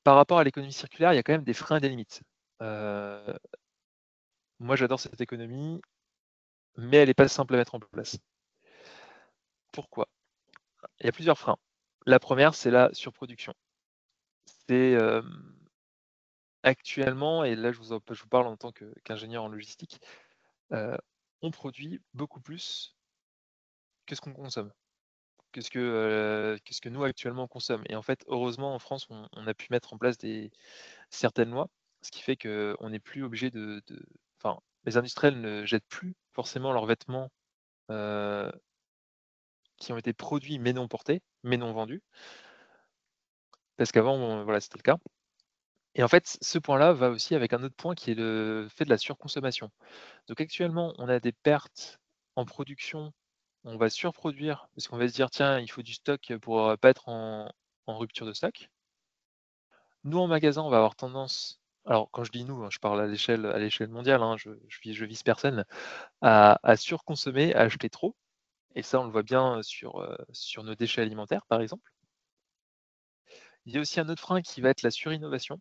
par rapport à l'économie circulaire, il y a quand même des freins et des limites. Heu, Moi j'adore cette économie, mais elle est pas simple à mettre en place. Pourquoi? Il y a plusieurs freins. La première, c'est la surproduction. C'est, actuellement et là je vous parle en tant qu'ingénieur en logistique, heu, on produit beaucoup plus que ce qu'on consomme, que ce que nous actuellement on consomme et en fait, heureusement en France, on a pu mettre en place certaines lois, ce qui fait qu'on n'est plus obligé enfin, les industriels ne jettent plus forcément leurs vêtements, heu, qui ont été produits mais non portés, mais non vendus, parce qu'avant, voilà, c'était le cas et en fait, ce point-là va aussi avec un autre point qui est le fait de la surconsommation. Donc actuellement, on a des pertes en production, on va surproduire parce qu'on va se dire: «Tiens, il faut du stock pour, pas être en rupture de stock». Nous, en magasin, on va avoir tendance alors quand je dis nous, hein, je parle à l'échelle mondiale, hein, je vise personne, à surconsommer, à acheter trop et ça, on le voit bien, sur nos déchets alimentaires, par exemple. Il y a aussi un autre frein qui va être la surinnovation.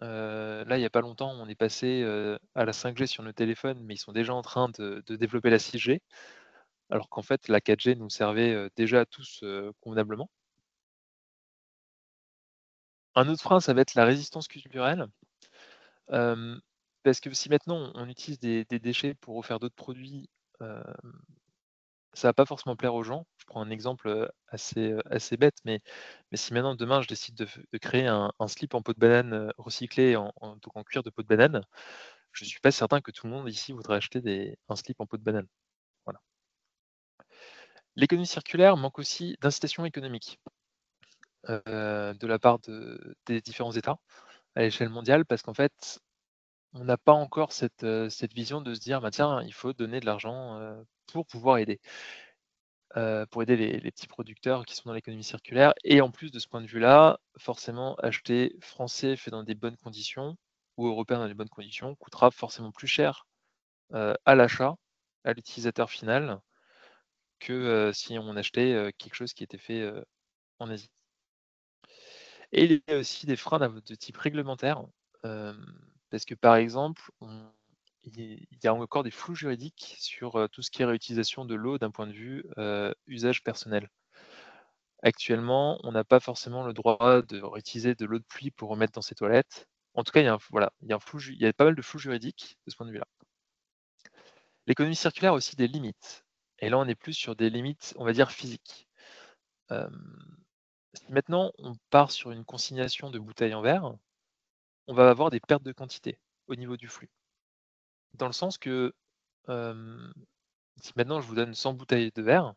Là, il y a pas longtemps, on est passé, à la 5G sur nos téléphones, mais ils sont déjà en train de développer la 6G, alors qu'en fait, la 4G nous servait, déjà à tous, convenablement. Un autre frein, ça va être la résistance culturelle, hem, parce que si maintenant on utilise des déchets pour refaire d'autres produits, heu ça va pas forcément plaire aux gens. Je prends un exemple, assez bête, mais si maintenant demain je décide de créer un slip en peau de banane, recyclé donc en cuir de peau de banane, je suis pas certain que tout le monde ici voudrait acheter un slip en peau de banane. Voilà. L'économie circulaire manque aussi d'incitation économique, de la part des différents États à l'échelle mondiale parce qu'en fait, on n'a pas encore cette vision de se dire: «Bah, tiens, il faut donner de l'argent, pour pouvoir aider». Pour aider les petits producteurs qui sont dans l'économie circulaire et en plus de ce point de vue-là, forcément acheter français fait dans des bonnes conditions ou européen dans des bonnes conditions coûtera forcément plus cher, à l'achat, à l'utilisateur final que, si on achetait, quelque chose qui était fait, en Asie. Et il y a aussi des freins de type réglementaire, hem, parce que par exemple, il y a encore des flous juridiques sur, tout ce qui est réutilisation de l'eau d'un point de vue, usage personnel. Actuellement, on n'a pas forcément le droit de réutiliser de l'eau de pluie pour remettre dans ses toilettes. En tout cas, il y a voilà, il y a pas mal de flou juridiques de ce point de vue-là. L'économie circulaire a aussi des limites et là, on est plus sur des limites, on va dire physiques. Hem, Si maintenant on part sur une consignation de bouteilles en verre, on va avoir des pertes de quantité au niveau du flux. Dans le sens que, hem, si maintenant je vous donne 100 bouteilles de verre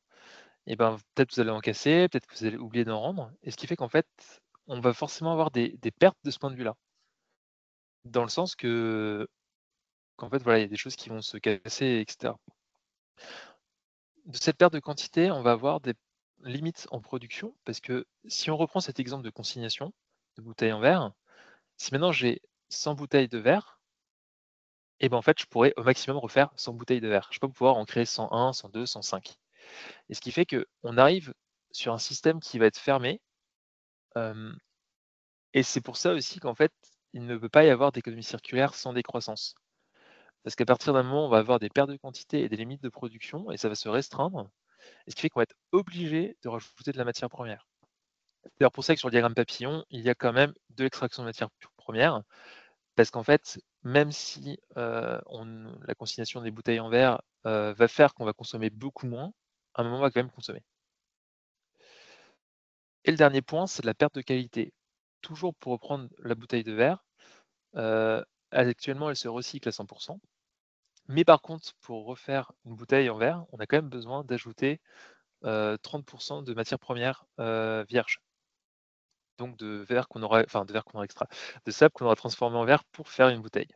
et ben, peut-être vous allez en casser, peut-être que vous allez oublier d'en rendre et ce qui fait qu'en fait, on va forcément avoir des pertes de ce point de vue-là. Dans le sens qu'en fait, voilà, il y a des choses qui vont se casser et cetera. De cette perte de quantité, on va avoir des limites en production parce que si on reprend cet exemple de consignation de bouteilles en verre, si maintenant j'ai 100 bouteilles de verre et ben, en fait, je pourrais au maximum refaire 100 bouteilles de verre. Je peux pas pouvoir en créer 101, 102, 105 et ce qui fait qu'on arrive sur un système qui va être fermé, hem et c'est pour ça aussi qu'en fait, il ne peut pas y avoir d'économie circulaire sans décroissance. Parce qu'à partir d'un moment, on va avoir des pertes de quantité et des limites de production et ça va se restreindre et ce qui fait qu'on va être obligé de rajouter de la matière première. C'est d'ailleurs pour ça que sur le diagramme papillon, il y a quand même de l'extraction de matière première parce qu'en fait, même si, la consignation des bouteilles en verre, va faire qu'on va consommer beaucoup moins, à un moment, on va quand même consommer. Et le dernier point, c'est de la perte de qualité. Toujours pour reprendre la bouteille de verre, actuellement, elle se recycle à 100. Mais par contre, pour refaire une bouteille en verre, on a quand même besoin d'ajouter, 30 de matières premières, vierges. Donc de verre qu'on aura extra de sable qu'on aura transformé en verre pour faire une bouteille.